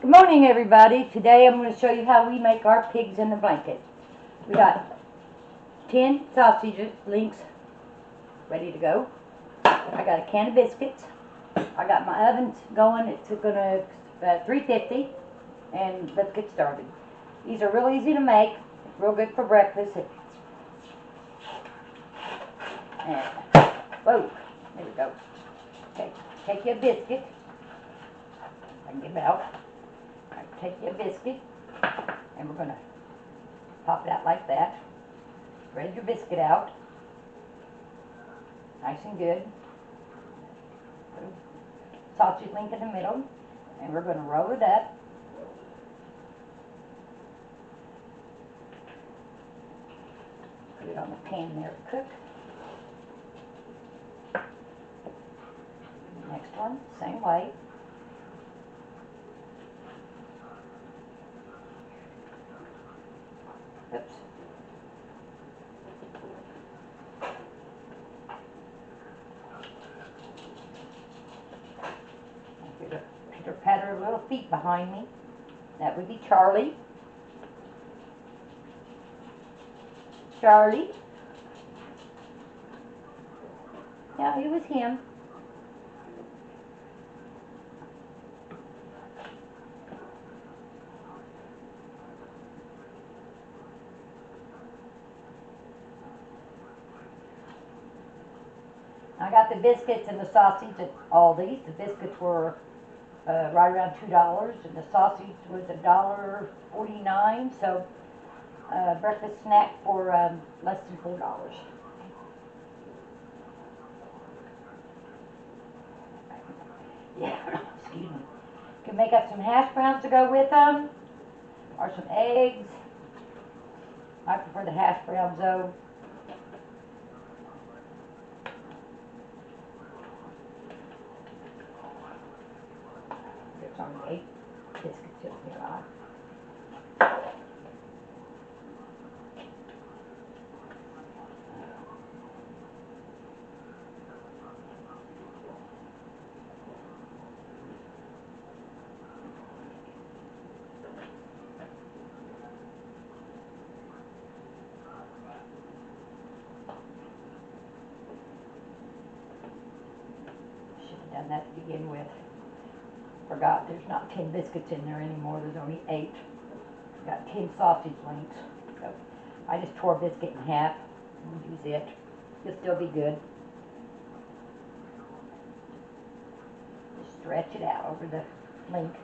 Good morning, everybody. Today I'm going to show you how we make our pigs in a blanket. We got 10 sausage links ready to go. I got a can of biscuits. I got my ovens going. It's going to 350, and let's get started. These are real easy to make. It's real good for breakfast. And whoa, there we go. Okay, take your biscuit. I can get it out. Take your biscuit, and we're going to pop it out like that. Spread your biscuit out. Nice and good. Put a sausage link in the middle, and we're going to roll it up. Put it on the pan there to cook. Next one, same way. Oops. Pitter patter little feet behind me. That would be Charlie. Charlie. Yeah, it was him. I got the biscuits and the sausage at Aldi's. The biscuits were right around $2, and the sausage was $1.49. So breakfast snack for less than $4. Yeah, excuse me. You can make up some hash browns to go with them, or some eggs. I prefer the hash browns though. There's only 8 biscuits in here. Should have done that to begin with. Forgot there's not 10 biscuits in there anymore. There's only 8. Got 10 sausage links. So I just tore a biscuit in half and use it. It'll still be good. Just stretch it out over the link.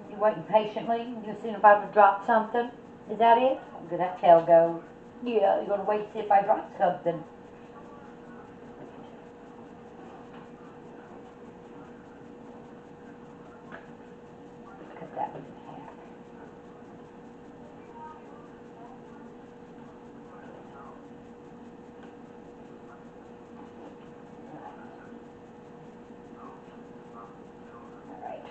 You're waiting patiently. You're seeing if I would drop something. Is that it? Did that tail go? Yeah, you're going to wait to see if I drop something. Cut that one in half. All right.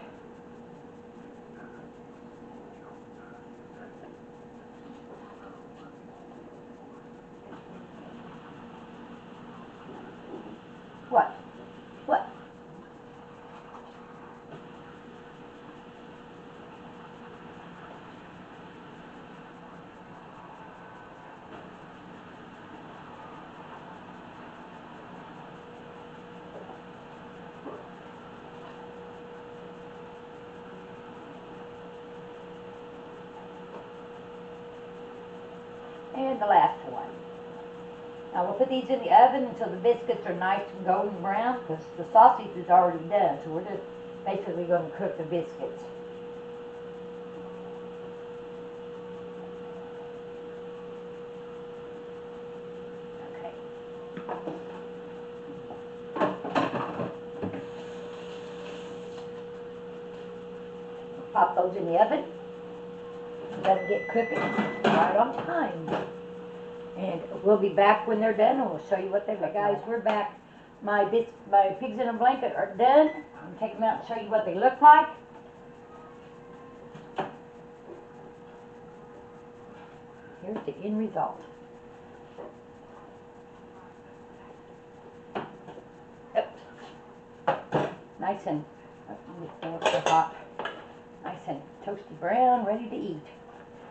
What? What? And the last one. Now we'll put these in the oven until the biscuits are nice and golden brown, because the sausage is already done. So we're just basically going to cook the biscuits. Okay. Pop those in the oven. Let them get cooking right on time. And we'll be back when they're done, and we'll show you what they look like. Guys, we're back. My pigs in a blanket are done. I'm take them out and show you what they look like. Here's the end result. Oops. Nice and hot. Nice and toasty brown, ready to eat.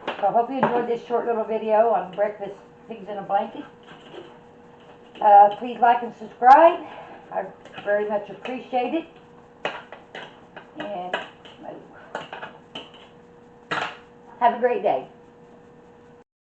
So I hope you enjoyed this short little video on breakfast pigs in a blanket. Please like and subscribe. I very much appreciate it. And have a great day.